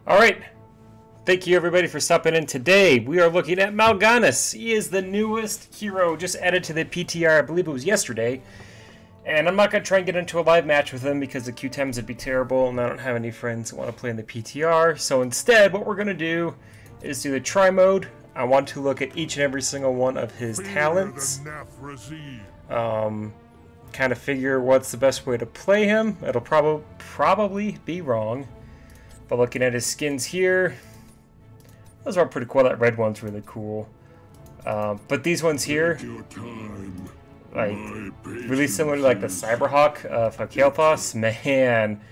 Alright, thank you everybody for stopping in today. We are looking at Mal'Ganis. He is the newest hero just added to the PTR, I believe it was yesterday. And I'm not going to try and get into a live match with him because the queue times would be terrible and I don't have any friends that want to play in the PTR. So instead, what we're going to do is do the try mode. I want to look at each and every single one of his talents. Kind of figure what's the best way to play him. It'll probably be wrong. But looking at his skins here, those are pretty cool. That red one's really cool. But these ones here, like really similar to like the Cyberhawk of Kael'thas. Man,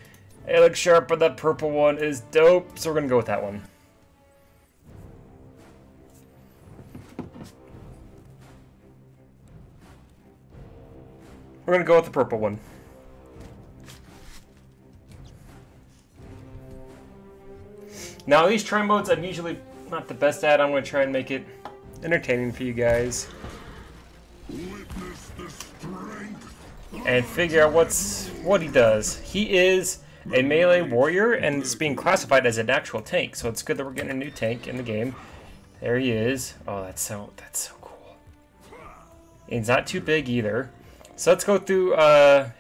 it looks sharp, but that purple one is dope. So we're gonna go with that one. We're gonna go with the purple one. Now these try modes I'm usually not the best at. I'm going to try and make it entertaining for you guys. And figure out what he does. He is a melee warrior and it's being classified as an actual tank. So it's good that we're getting a new tank in the game. There he is. Oh, that's so cool. And he's not too big either. So let's go through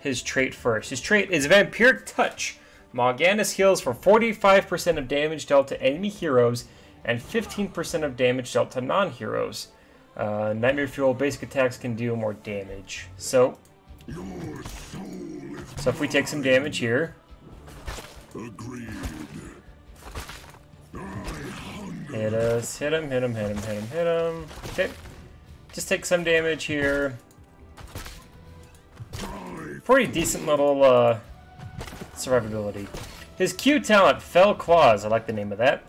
his trait first. His trait is Vampiric Touch. Mal'Ganis heals for 45% of damage dealt to enemy heroes and 15% of damage dealt to non-heroes. Nightmare Fuel basic attacks can deal more damage. So if we take some damage here. Hit us, hit him. Okay, just take some damage here. Pretty decent little survivability. His Q talent, Fell Claws. I like the name of that.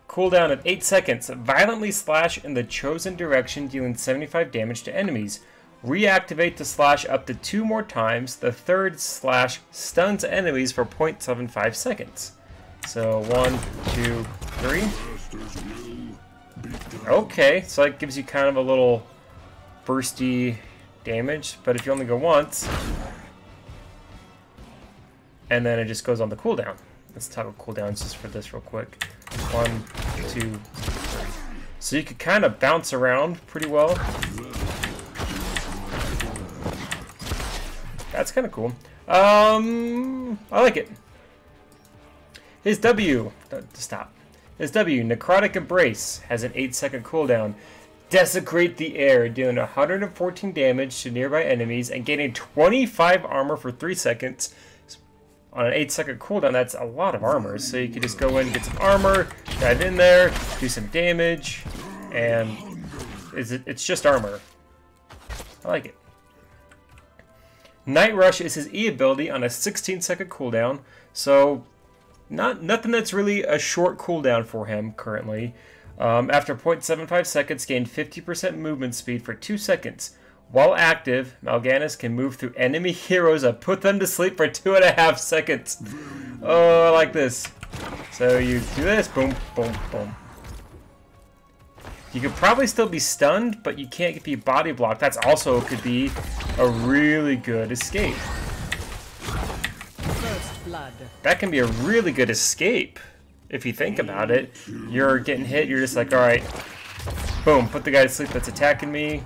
Cooldown of 8 seconds. Violently slash in the chosen direction, dealing 75 damage to enemies. Reactivate to slash up to 2 more times. The third slash stuns enemies for 0.75 seconds. So 1, 2, 3. Okay, so that gives you kind of a little bursty damage, but if you only go once, and then it just goes on the cooldown. Let's toggle cooldowns just for this real quick. 1, 2, 3. So you could kind of bounce around pretty well. That's kind of cool. I like it. His W, stop. His W, Necrotic Embrace, has an 8-second cooldown. Desecrate the air, dealing 114 damage to nearby enemies and gaining 25 armor for 3 seconds. On an 8-second cooldown, that's a lot of armor. So you can just go in and get some armor, dive in there, do some damage, and it's just armor. I like it. Night Rush is his E ability on a 16-second cooldown. So nothing that's really a short cooldown for him currently. After 0.75 seconds, gain 50% movement speed for 2 seconds. While active, Mal'Ganis can move through enemy heroes and put them to sleep for 2.5 seconds. Oh, I like this. So you do this, boom, boom, boom. You could probably still be stunned, but you can't be body blocked. That's also could be a really good escape. First blood. That can be a really good escape. If you think about it, you're getting hit, you're just like, alright, boom, put the guy to sleep that's attacking me,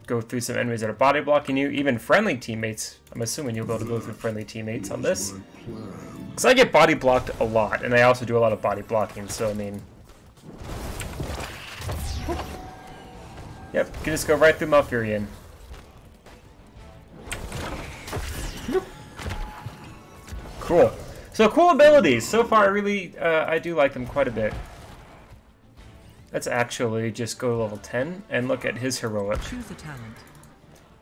go through some enemies that are body blocking you, even friendly teammates. I'm assuming you'll be able to go through friendly teammates on this. Because I get body blocked a lot, and I also do a lot of body blocking, so I mean... Yep, you can just go right through Malfurion. Cool. So cool abilities. So far, I do like them quite a bit. Let's actually just go to level 10 and look at his heroic. Choose a talent.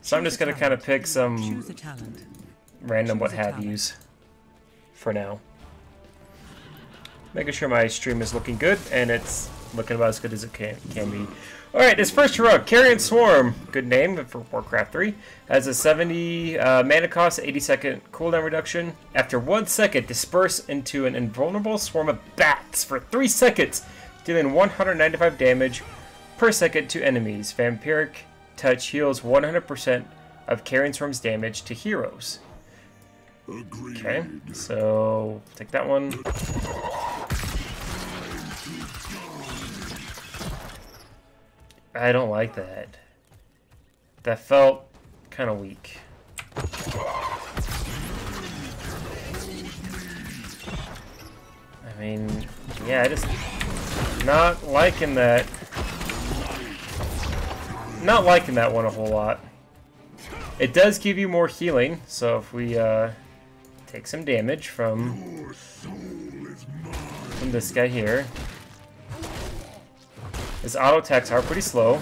So I'm just going to kind of pick some random Choose what a have talent. yous for now. Making sure my stream is looking good and it's looking about as good as it can be. Alright, his first heroic, Carrion Swarm, good name for Warcraft 3, has a 70 mana cost, 80-second cooldown reduction. After 1 second, disperse into an invulnerable swarm of bats for 3 seconds, dealing 195 damage per second to enemies. Vampiric Touch heals 100% of Carrion Swarm's damage to heroes. Okay, so take that one. I don't like that. That felt kind of weak. I mean, yeah, I just not liking that. Not liking that one a whole lot. It does give you more healing, so if we take some damage from this guy here. His auto attacks are pretty slow.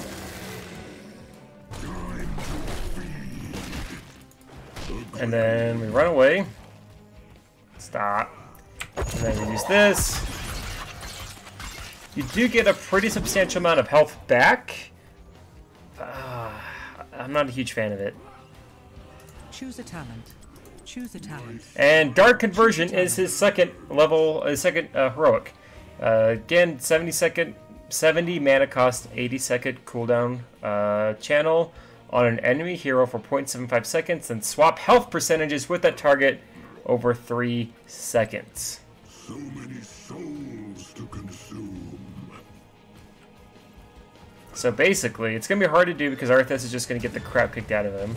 And then we run away. Stop. And then we use this. You do get a pretty substantial amount of health back. I'm not a huge fan of it. Choose a talent. Choose a talent. And Dark Conversion is his second level, second heroic. Again, 70 mana cost, 80-second cooldown channel on an enemy hero for 0.75 seconds, and swap health percentages with that target over 3 seconds. So many souls to consume. So basically, it's going to be hard to do because Arthas is just going to get the crap kicked out of him.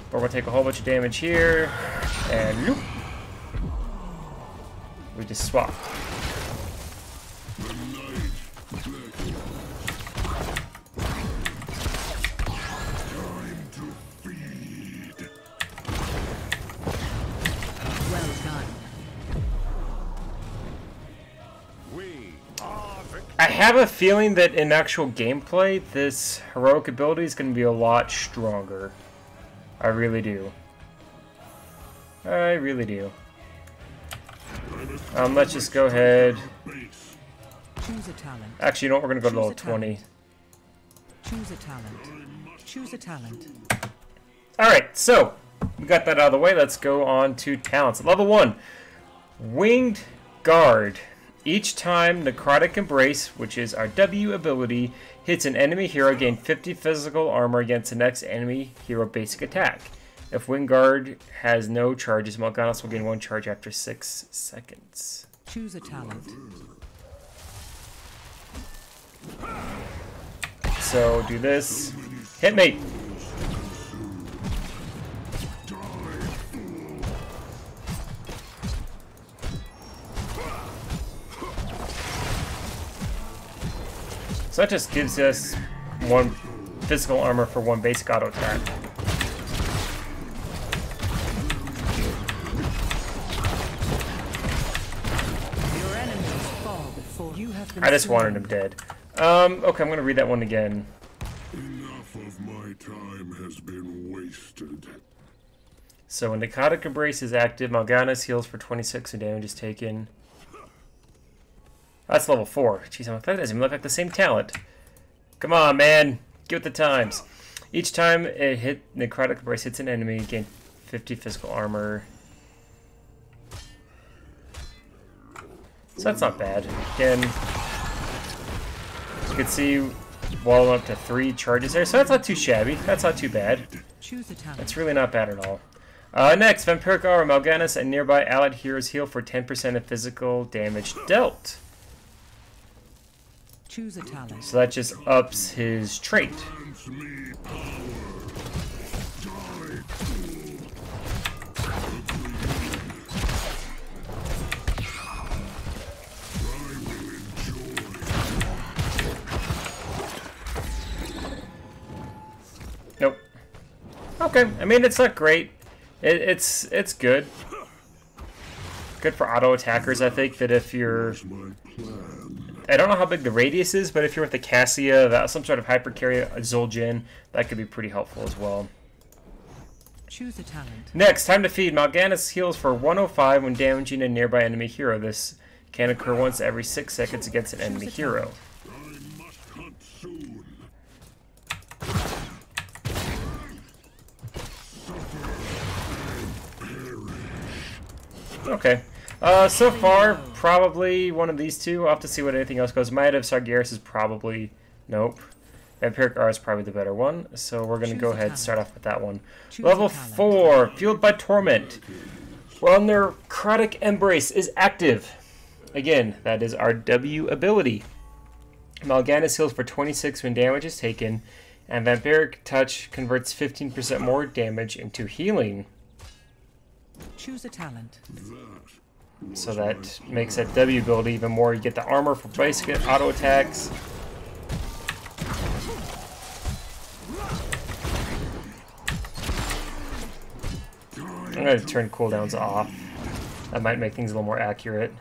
But we're going to take a whole bunch of damage here, and whoop, we just swap. I have a feeling that in actual gameplay, this heroic ability is going to be a lot stronger. I really do. I really do. Let's just go ahead. Choose a talent. Actually, you know what? We're going to go to level 20. Choose a talent. Choose a talent. Alright, so we got that out of the way. Let's go on to talents. Level 1. Winged Guard. Each time Necrotic Embrace, which is our W ability, hits an enemy hero, gain 50 physical armor against the next enemy hero basic attack. If Winged Guard has no charges, Mal'Ganis will gain 1 charge after 6 seconds. Choose a talent. So do this. Hit me! So that just gives us 1 physical armor for 1 basic auto attack. Your enemies fall before you have been I just slain. wanted him dead. Okay, I'm gonna read that one again. Enough of my time has been wasted. So when Necrotic Embrace is active, Mal'Ganis heals for 26 and damage is taken. That's level 4. Jeez, that doesn't even look like the same talent. Come on, man. Get with the times. Each time a Necrotic Embrace hits an enemy, gain 50 physical armor. So that's not bad. Again, you can see wall up to 3 charges there, so that's not too shabby. That's not too bad. Choose a talent. That's really not bad at all. Next, Vampiric Aura. Mal'Ganis and nearby allied heroes heal for 10% of physical damage dealt. Choose a talent. So that just ups his trait. Nope. Okay, I mean it's not great. It's good. Good for auto attackers. I think that if you're, I don't know how big the radius is, but if you're with the Cassia, some sort of hyper carry, Zul'jin, that could be pretty helpful as well. Choose a talent. Next, time to feed. Mal'Ganis heals for 105 when damaging a nearby enemy hero. This can occur once every 6 seconds against an enemy hero. I must hunt soon. Okay. So far, probably one of these two. I'll have to see what anything else goes. Might of Sargeras is probably... Nope. Vampiric Aura is probably the better one. So we're going to go ahead and start off with that one. Level 4. Fueled by Torment. When their Necrotic Embrace is active. Again, that is our W ability. Mal'Ganis heals for 26 when damage is taken, and Vampiric Touch converts 15% more damage into healing. Choose a talent. So that makes that W build even more. You get the armor for basic auto attacks. I'm going to turn cooldowns off. That might make things a little more accurate.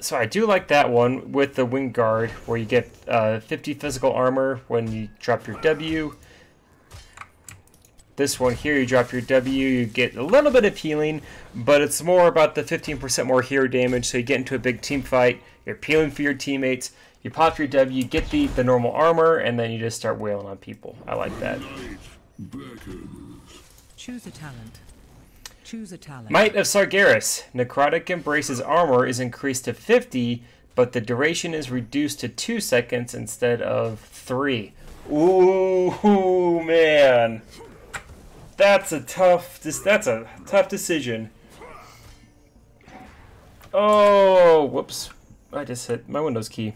So I do like that one with the Wing Guard, where you get 50 physical armor when you drop your W. This one here, you drop your W, you get a little bit of healing, but it's more about the 15% more hero damage, so you get into a big team fight, you're peeling for your teammates, you pop your W, you get the normal armor, and then you just start wailing on people. I like that. Choose a talent. Choose a talent. Might of Sargeras. Necrotic Embrace's armor is increased to 50, but the duration is reduced to 2 seconds instead of 3. Ooh, man. That's a tough decision. Oh, whoops. I just hit my Windows key.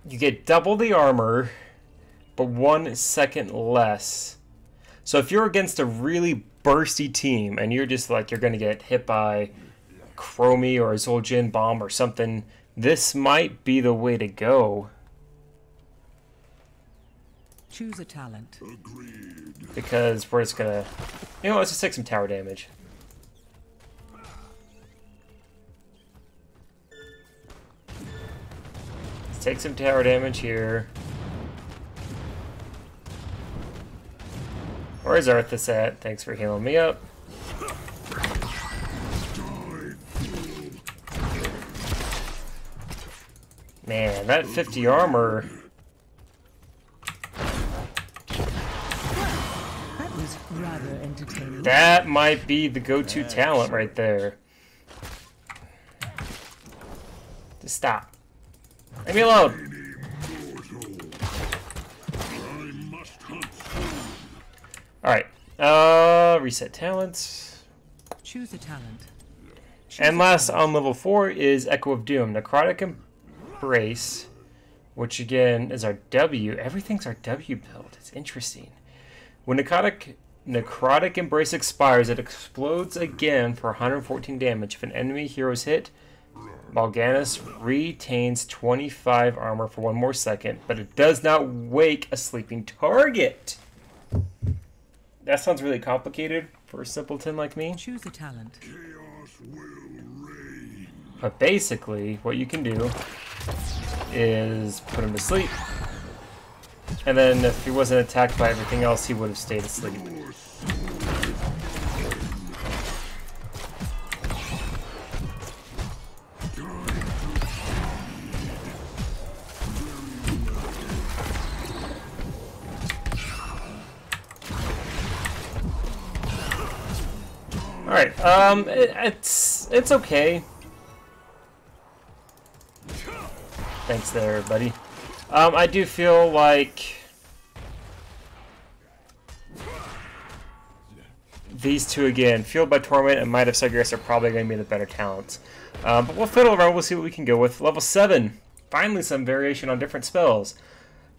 You get double the armor, but 1 second less. So if you're against a really bursty team and you're just like, you're going to get hit by Chromie or a Zul'jin bomb or something, this might be the way to go. Choose a talent. Because we're just going to, let's just take some tower damage. Let's take some tower damage here. Where's Arthas at? Thanks for healing me up. Man, that 50 armor. That was rather entertaining. That might be the go-to talent right there. Just stop. Leave me alone. Alright, reset talents. Choose a talent. And last on level 4 is Echo of Doom. Necrotic Embrace, which again is our W. Everything's our W build. It's interesting. When Necrotic Embrace expires, it explodes again for 114 damage. If an enemy hero is hit, Mal'Ganis retains 25 armor for 1 more second, but it does not wake a sleeping target. That sounds really complicated for a simpleton like me. Choose a talent. But basically, what you can do is put him to sleep. And then if he wasn't attacked by everything else, he would have stayed asleep. Alright, it's okay. Thanks there, buddy. I do feel like these two again, Fueled by Torment and Might of Sargeras, are probably going to be the better talents. But we'll fiddle around, we'll see what we can go with. Level 7, finally some variation on different spells.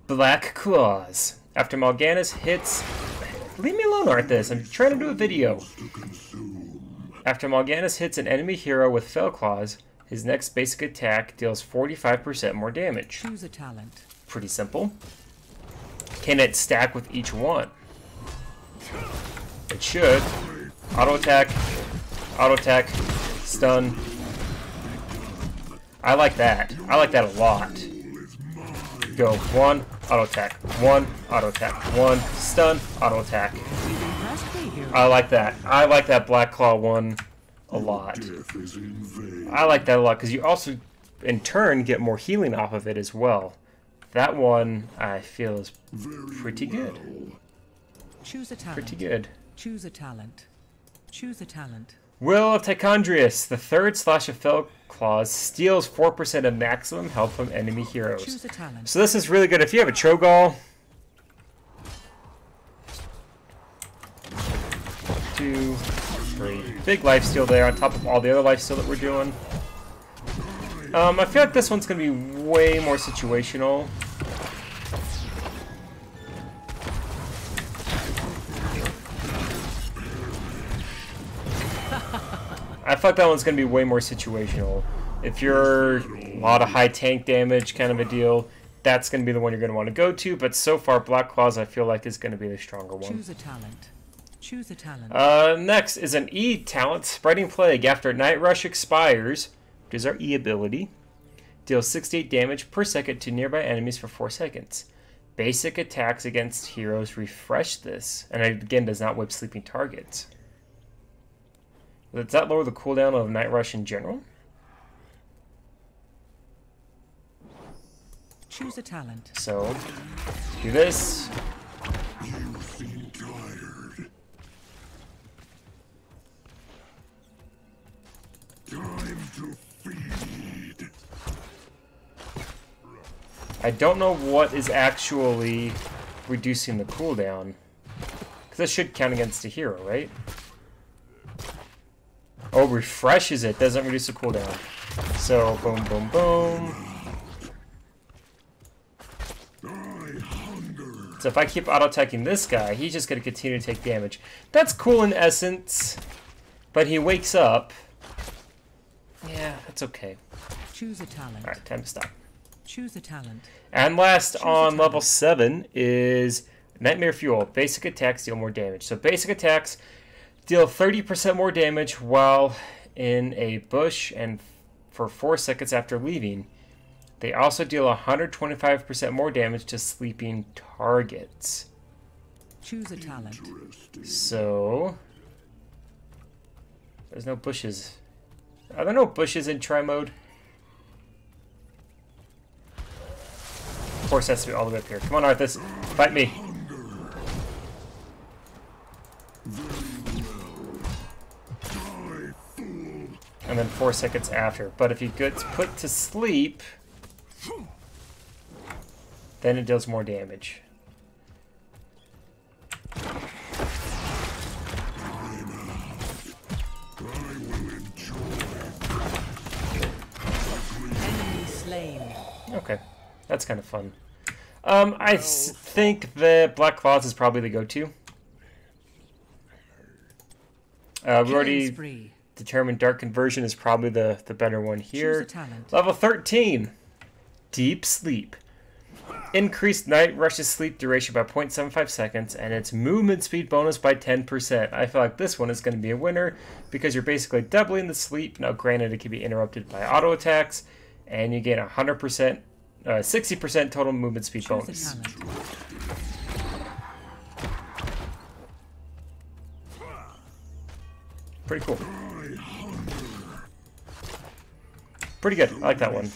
Black Claws. After Mal'Ganis hits... Leave me alone, Arthas, I'm trying to do a video. After Mal'Ganis hits an enemy hero with Fell Claws, his next basic attack deals 45% more damage. Choose a talent. Pretty simple. Can it stack with each one? It should. Auto attack, stun. I like that. I like that a lot. Go 1, auto attack, 1, auto attack, 1, stun, auto attack. I like that. I like that Black Claw one a lot. I like that a lot because you also, in turn, get more healing off of it as well. That one, I feel, is pretty good. Choose a talent. Pretty good. Choose a talent. Choose a talent. Will of Tichondrius. The third slash of Fell Claws steals 4% of maximum health from enemy heroes. Choose a talent. So this is really good. If you have a Cho'Gall, 2, free. Big lifesteal there on top of all the other lifesteal that we're doing. I feel like this one's going to be way more situational. I feel like that one's going to be way more situational. If you're a lot of high tank damage kind of a deal, that's going to be the one you're going to want to go to. But so far, Black Claws I feel like is going to be the stronger one. Choose a talent. Choose a talent. Next is an E talent, Spreading Plague. After Night Rush expires, which is our E ability, deals 68 damage per second to nearby enemies for 4 seconds. Basic attacks against heroes refresh this, and it again does not whip sleeping targets. Does that lower the cooldown of Night Rush in general? Choose a talent. So, do this. You seem tired. Time to feed. I don't know what is actually reducing the cooldown. Because this should count against a hero, right? Oh, refreshes it. Doesn't reduce the cooldown. So, boom, boom, boom. So if I keep auto-attacking this guy, he's just going to continue to take damage. That's cool in essence. But he wakes up. Yeah, that's okay. Choose a talent. Alright, time to stop. Choose a talent. And last on level 7 is Nightmare Fuel. Basic attacks deal more damage. So basic attacks deal 30% more damage while in a bush and for 4 seconds after leaving. They also deal 125% more damage to sleeping targets. Choose a talent. So there's no bushes. Are there no bushes in try mode? Of course, it has to be all the way up here. Come on, Arthas. Fight me. And then 4 seconds after. But if you get put to sleep, then it deals more damage. Enemy slain. Okay, that's kind of fun. I think the Black Claws is probably the go-to. We already Spree. determined Dark Conversion is probably the better one here. Choose a talent. Level 13, Deep Sleep. Increased Night Rush's sleep duration by 0.75 seconds and its movement speed bonus by 10%. I feel like this one is going to be a winner because you're basically doubling the sleep. Now, granted, it can be interrupted by auto attacks, and you get 100%, 60% total movement speed Choose bonus. a talent. Pretty cool. Pretty good. I like that one.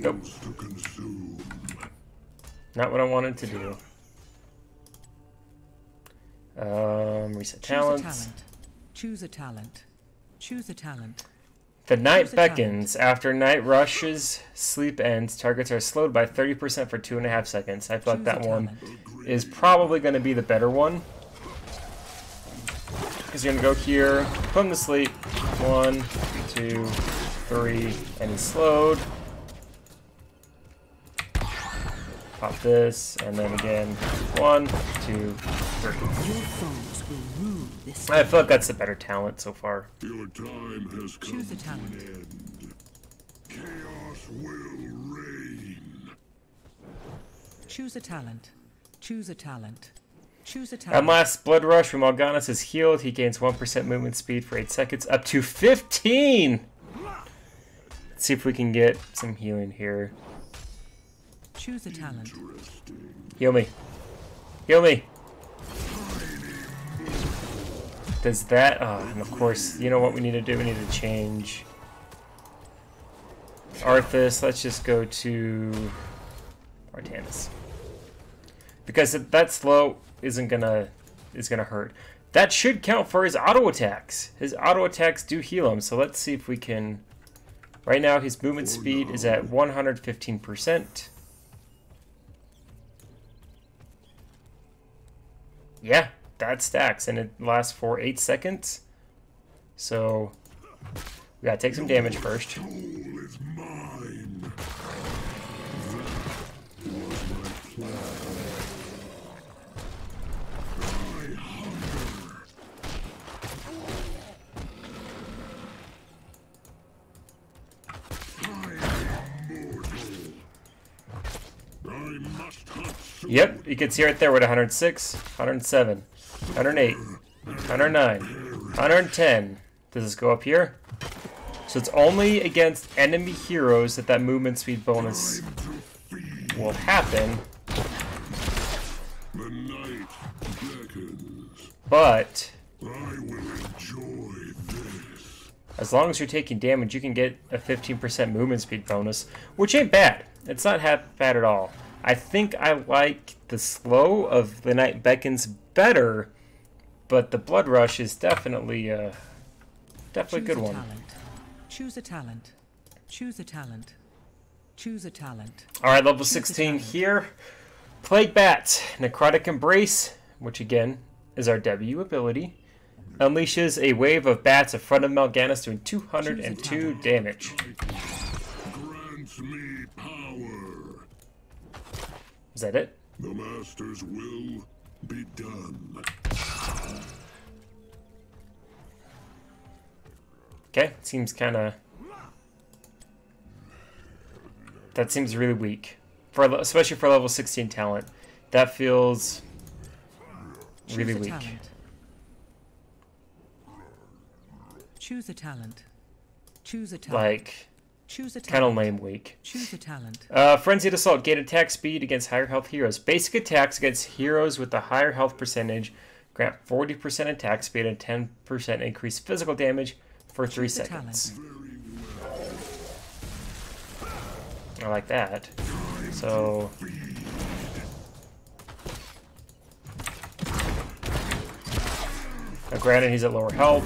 Nope. Not what I wanted to do. Reset talents. Choose a talent. Choose a talent. The night Choose a beckons. After Night Rush's sleep ends, targets are slowed by 30% for 2.5 seconds. I feel like Choose that a one talent. is probably going to be the better one. Because you're going to go here, put him to sleep. 1, 2, 3, and he's slowed. Pop this, and then again, 1, 2, 3. Your foes will rue this. I feel like that's the better talent so far. Your time has come Choose a to talent. an end. Chaos will reign. Choose a talent. Choose a talent. Choose a And talent. last, Blood Rush. When Mal'Ganis is healed, he gains 1% movement speed for 8 seconds, up to 15! Let's see if we can get some healing here. Choose a talent. Heal me. Heal me. Does that... Oh, and of course, you know what we need to do? We need to change Arthas. Let's just go to Artanis. Because that slow is gonna hurt. That should count for his auto attacks. His auto attacks do heal him, so let's see if we can... Right now, his movement speed is at 115%. Yeah, that stacks, and it lasts for 8 seconds. So we gotta take some damage first. Soul is mine. That was my plan. I hunger. I am mortal. I must hunt soon. Yep, you can see right there with 106, 107, 108, 109, 110. Does this go up here? So it's only against enemy heroes that movement speed bonus Time to feed. will happen, The night beckons. but I will enjoy this. as long as you're taking damage, you can get a 15% movement speed bonus, which ain't bad. It's not half bad at all. I think I like the slow of the Night Beckons better, but the Blood Rush is definitely definitely a good one. Talent. Choose a talent. Choose a talent. Choose a talent. All right, level 16 here. Plague Bat, Necrotic Embrace, which again is our W ability, unleashes a wave of bats in front of Mal'Ganis doing 202 damage. Grants me power. Is that it? The Master's will be done. Okay, seems kind of... That seems really weak, especially for level 16 talent. That feels really Choose a weak. talent. Choose a talent. Choose a talent. Like, Choose a kind of talent. lame weak. Choose a talent. Frenzied Assault, gain attack speed against higher health heroes. Basic attacks against heroes with the higher health percentage grant 40% attack speed and 10% increased physical damage for 3 Choose a seconds. talent. I like that. So... Now, granted, he's at lower health.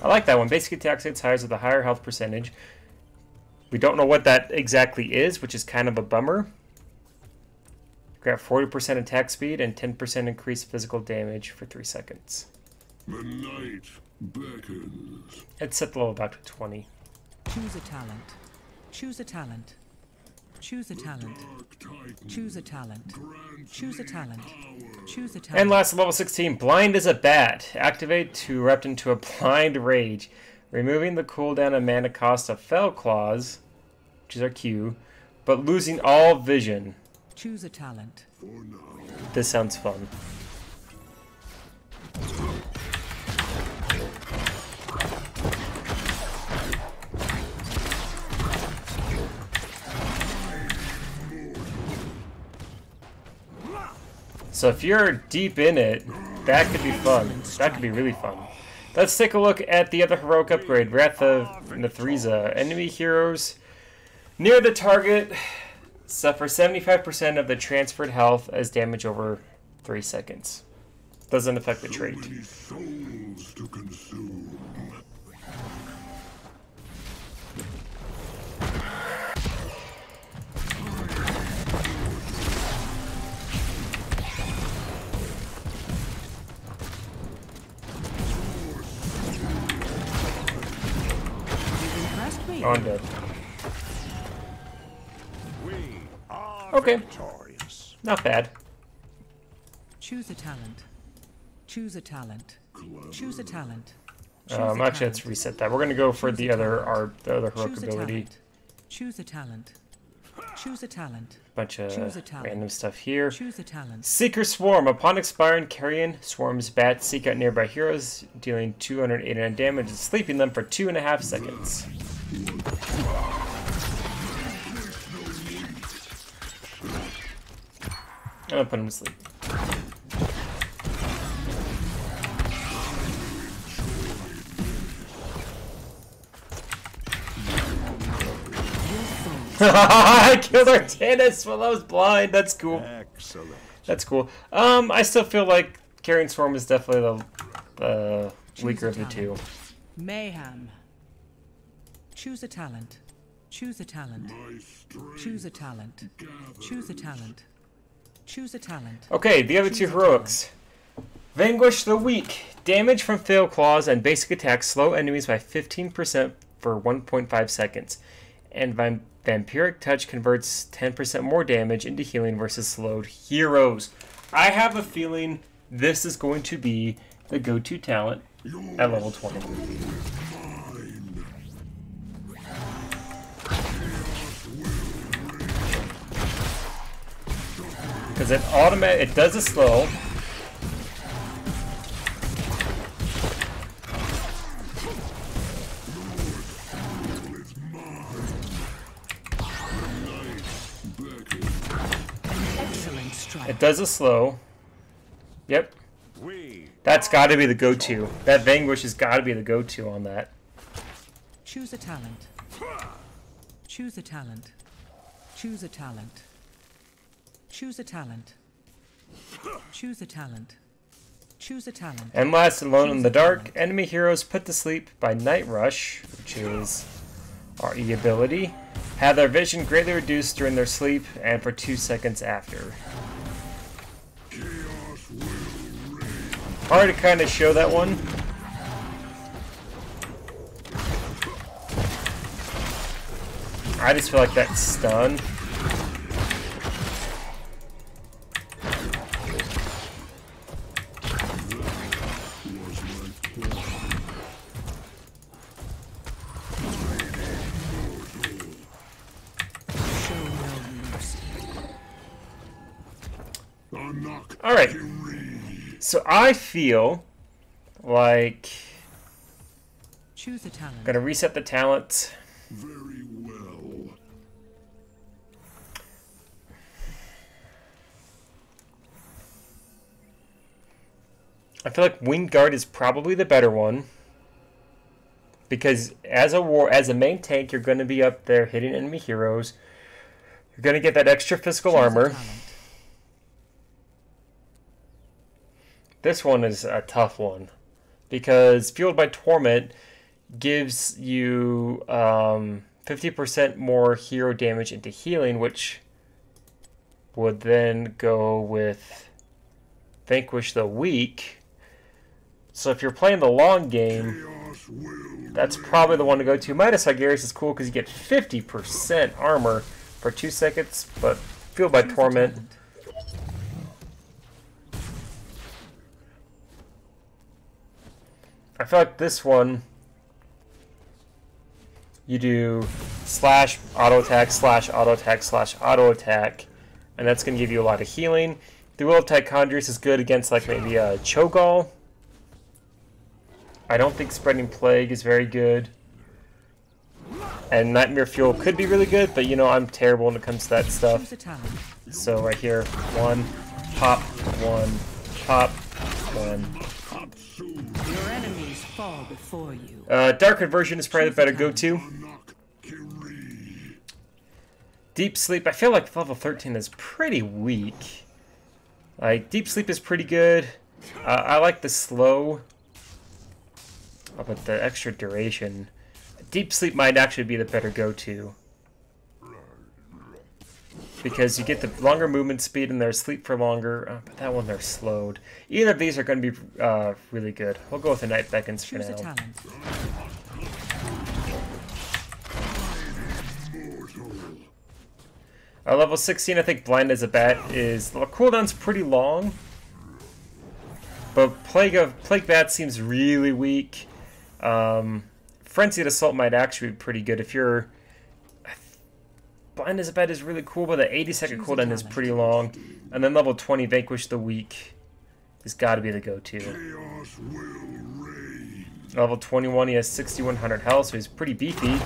I like that one. Basic attack hits highs with a higher health percentage. We don't know what that exactly is, which is kind of a bummer. Grant 40% attack speed and 10% increased physical damage for 3 seconds. The night beckons. Let's set the level back to 20. Choose a talent. Choose a talent. Choose a talent. Dark Titan Choose a talent. grants Choose a me talent. power. Choose a talent. And last, level 16, Blind as a Bat. Activate to erupt into a Blind Rage, removing the cooldown and mana cost of Fell Claws, which is our Q, but losing all vision. Choose a talent. For now, This sounds fun. So if you're deep in it, that could be fun. That could be really fun. Let's take a look at the other heroic upgrade, Wrath of Nethriza. Enemy heroes near the target suffer 75% of the transferred health as damage over 3 seconds. Doesn't affect the trait. many souls to consume. Impressed me. Oh, I'm dead. We are Okay. victorious. Not bad. Choose a talent. Choose a talent. Choose a talent. Choose a Actually, let's talent. reset that. We're gonna go for the other heroic Choose a ability. talent. Choose a talent. Choose a talent. Bunch of Choose a talent. random stuff here. Choose a talent. Seeker Swarm. Upon expiring, Carrion swarms bats seek out nearby heroes, dealing 289 damage and sleeping them for 2.5 seconds. I'm gonna put him to sleep. I killed Artanis while I was blind. That's cool. Excellent. That's cool. I still feel like Carrying Swarm is definitely the weaker of the two. Mayhem. Choose a talent. Choose a talent. My strength Choose a talent. Choose a talent. Choose a talent. Okay, the other two heroics. Vanquish the Weak. Damage from fail claws and basic attacks slow enemies by 15% for 1.5 seconds. And Vampiric Touch converts 10% more damage into healing versus slowed heroes. I have a feeling this is going to be the go-to talent at level 20. Because it does a slow. Excellent strike. It does a slow. Yep. That's got to be the go-to. That Vanquish has got to be the go-to on that. Choose a talent. Choose a talent. Choose a talent. Choose a talent. Choose a talent. Choose a talent. And last, Alone in the Dark. Enemy heroes put to sleep by Night Rush, which is our E ability. Have their vision greatly reduced during their sleep and for 2 seconds after. Hard to kind of show that one. I just feel like that's stun. Alright, so I feel like Choose a talent. I'm gonna reset the talent. very well. I feel like Winged Guard is probably the better one. Because as a main tank, you're gonna be up there hitting enemy heroes. You're gonna get that extra physical Choose a armor. talent. This one is a tough one because Fueled by Torment gives you 50% more hero damage into healing, which would then go with Vanquish the Weak. So if you're playing the long game, that's probably the one to go to. Midas Sigarius is cool because you get 50% armor for 2 seconds, but Fueled by Choose a Torment... talent. I feel like this one, you do slash auto attack, slash auto attack, slash auto attack, and that's going to give you a lot of healing. The Will of Tichondrius is good against like maybe a Cho'Gall. I don't think Spreading Plague is very good. And Nightmare Fuel could be really good, but you know I'm terrible when it comes to that stuff. Choose a talent. So right here, one, pop, pop, one. Your enemies fall before you. Dark Conversion is probably the better go-to. Deep Sleep, I feel like level 13 is pretty weak. Like, Deep Sleep is pretty good. I like the slow. Oh, but the extra duration. Deep Sleep might actually be the better go-to. Because you get the longer movement speed and they're asleep for longer. But that one, they're slowed. Either of these are going to be really good. We'll go with the Night Beckons for Choose a now. talent. Level 16, I think Blind as a Bat is... The cooldown's pretty long. But Plague Bat seems really weak. Frenzied Assault might actually be pretty good if you're... Blind as a Bat is really cool, but the 80-second cooldown is pretty long. And then level 20, Vanquish the Weak, has got to be the go-to. Chaos will reign. Level 21, he has 6,100 health, so he's pretty beefy.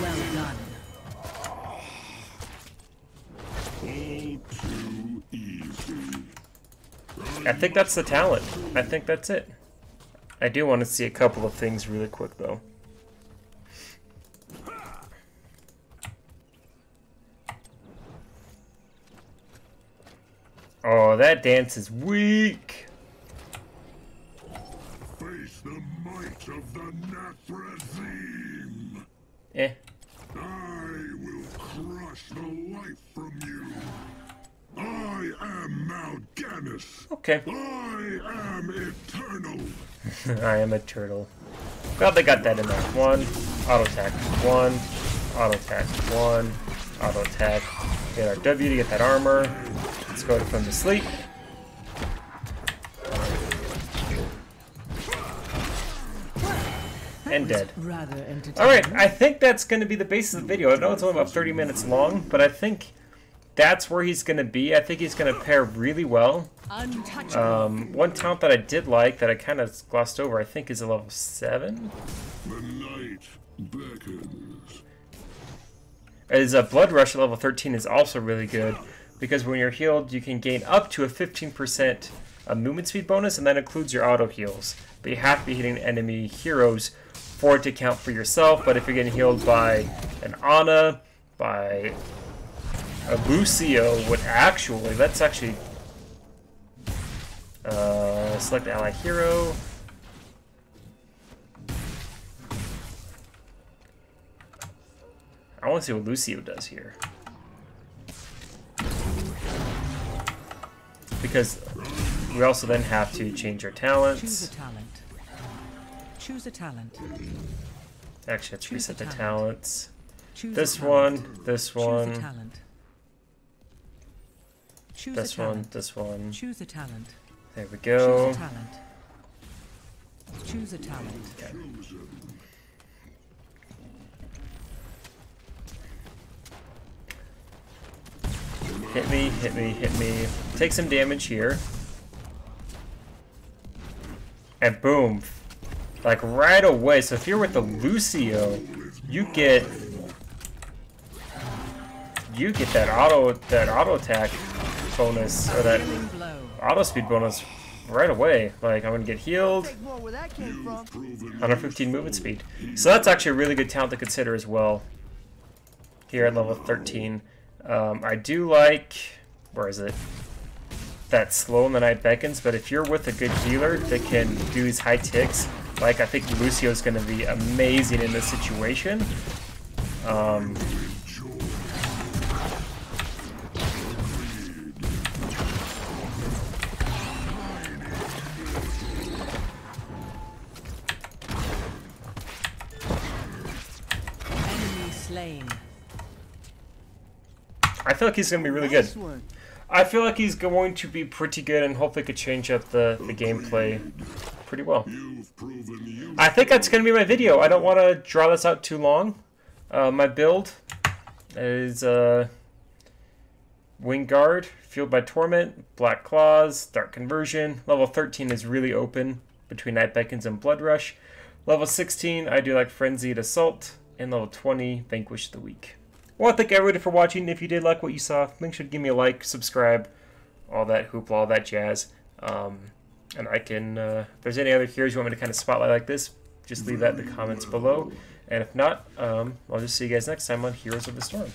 Well done. Too easy. I think that's the talent. I think that's it. I do want to see a couple of things really quick, though. Oh, that dance is weak. Face the of the Nathrazim. Eh. I will crush the life from you. I am Mount Gannis. Okay. I am eternal. I am a turtle. Glad they got that in there. 1, auto attack. 1, auto attack. 1, auto attack. Get our W to get that armor. Let's go to put him to sleep. And dead. Rather entertaining. Alright, I think that's going to be the basis of the video. I know it's only about 30 minutes long, but I think that's where he's going to be. I think he's going to pair really well. Untouchable. One talent that I did like that I kind of glossed over, I think, is a level 7. The night beckons. Is a Blood Rush at level 13 is also really good, because when you're healed, you can gain up to a 15% movement speed bonus, and that includes your auto heals. But you have to be hitting enemy heroes for it to count for yourself. But if you're getting healed by an Ana, by a Lucio, that's actually select ally hero. I want to see what Lucio does here, because we also then have to change our Choose talents. a talent. Choose a talent. Actually, let's Choose reset a the talent. talents. Choose This a talent. one, this Choose a one, talent. Choose this a one, talent. this one. Choose a talent. There we Choose go. a talent. Choose a talent. Hit me, hit me, hit me. Take some damage here. And boom. Like right away. So if you're with the Lucio, you get that auto attack bonus, or that Killing blow. auto speed bonus right away. Like, I'm gonna get healed. Take more where that came from. 115 movement speed. So that's actually a really good talent to consider as well. Here at level 13. I do like, where is it? That slow in the night beckons, but if you're with a good healer that can do these high ticks, like I think Lucio's going to be amazing in this situation. Enemy slain. I feel like he's going to be really good. Nice one. I feel like he's going to be pretty good, and hopefully could change up the gameplay pretty well. You've proven you. I think that's going to be my video. I don't want to draw this out too long. My build is Wing Guard, Fueled by Torment, Black Claws, Dark Conversion. Level 13 is really open between Night Beckons and Blood Rush. Level 16, I do like Frenzied Assault. And level 20, Vanquish the Weak. Well, thank everybody for watching. If you did like what you saw, make sure to give me a like, subscribe, all that hoopla, all that jazz. And I can, if there's any other heroes you want me to kind of spotlight like this, just leave that in the comments below. And if not, I'll just see you guys next time on Heroes of the Storm.